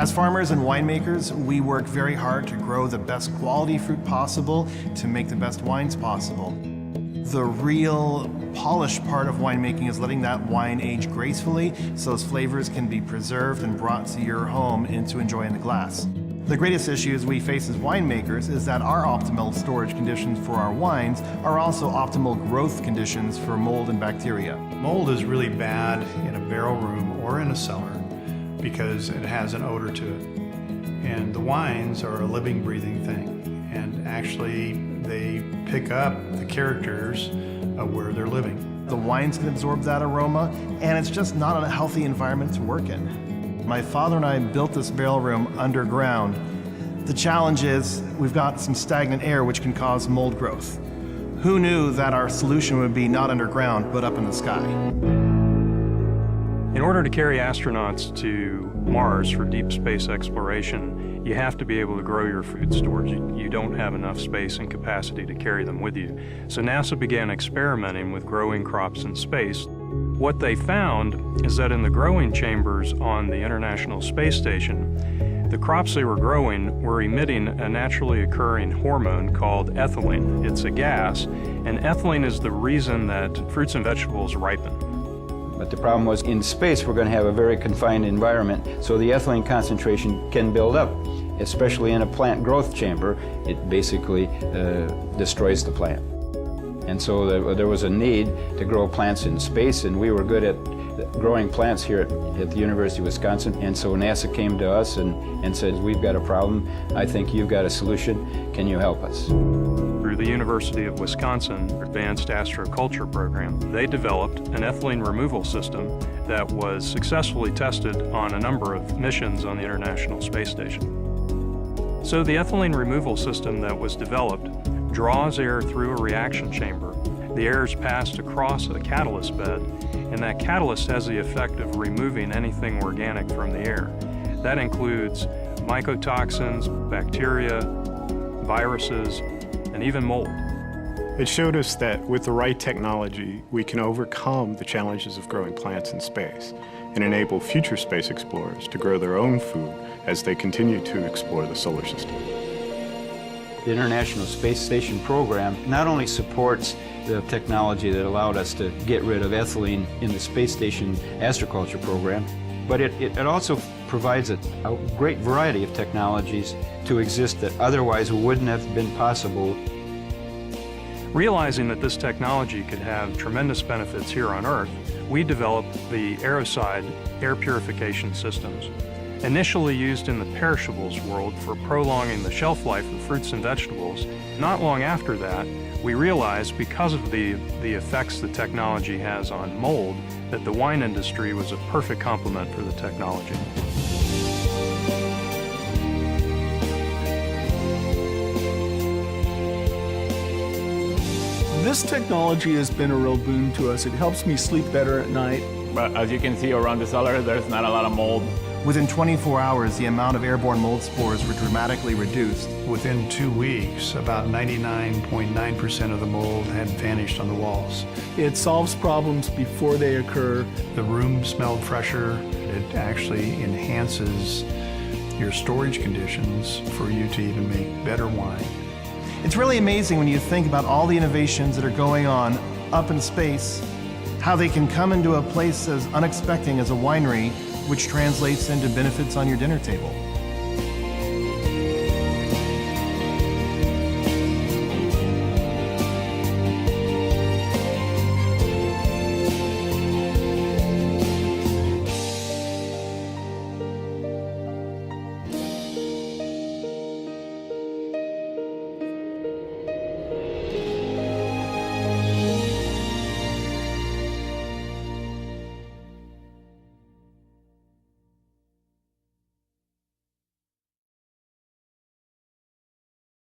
As farmers and winemakers, we work very hard to grow the best quality fruit possible to make the best wines possible. The real polished part of winemaking is letting that wine age gracefully so those flavors can be preserved and brought to your home and to enjoy in the glass. The greatest issues we face as winemakers is that our optimal storage conditions for our wines are also optimal growth conditions for mold and bacteria. Mold is really bad in a barrel room or in a cellar because it has an odor to it. And the wines are a living, breathing thing. And actually, they pick up the characters of where they're living. The wines can absorb that aroma, and it's just not a healthy environment to work in. My father and I built this barrel room underground. The challenge is we've got some stagnant air which can cause mold growth. Who knew that our solution would be not underground, but up in the sky? In order to carry astronauts to Mars for deep space exploration, you have to be able to grow your food stores. You don't have enough space and capacity to carry them with you. So NASA began experimenting with growing crops in space. What they found is that in the growing chambers on the International Space Station, the crops they were growing were emitting a naturally occurring hormone called ethylene. It's a gas, and ethylene is the reason that fruits and vegetables ripen. But the problem was in space we're going to have a very confined environment, so the ethylene concentration can build up, especially in a plant growth chamber. It basically destroys the plant. And so there was a need to grow plants in space, and we were good at growing plants here at the University of Wisconsin. And so NASA came to us and said, we've got a problem. I think you've got a solution. Can you help us? Through the University of Wisconsin Advanced Astroculture Program, they developed an ethylene removal system that was successfully tested on a number of missions on the International Space Station. So the ethylene removal system that was developed draws air through a reaction chamber. The air is passed across a catalyst bed, and that catalyst has the effect of removing anything organic from the air. That includes mycotoxins, bacteria, viruses, and even mold. It showed us that with the right technology, we can overcome the challenges of growing plants in space and enable future space explorers to grow their own food as they continue to explore the solar system. The International Space Station program not only supports the technology that allowed us to get rid of ethylene in the Space Station astroculture program, but it also provides a great variety of technologies to exist that otherwise wouldn't have been possible. Realizing that this technology could have tremendous benefits here on Earth, we developed the Aeroside air purification systems. Initially used in the perishables world for prolonging the shelf life of fruits and vegetables, not long after that, we realized because of the effects the technology has on mold, that the wine industry was a perfect complement for the technology. This technology has been a real boon to us. It helps me sleep better at night. But as you can see around the cellar, there's not a lot of mold. Within 24 hours, the amount of airborne mold spores were dramatically reduced. Within 2 weeks, about 99.9% of the mold had vanished on the walls. It solves problems before they occur. The room smelled fresher. It actually enhances your storage conditions for you to even make better wine. It's really amazing when you think about all the innovations that are going on up in space, how they can come into a place as unexpected as a winery, which translates into benefits on your dinner table.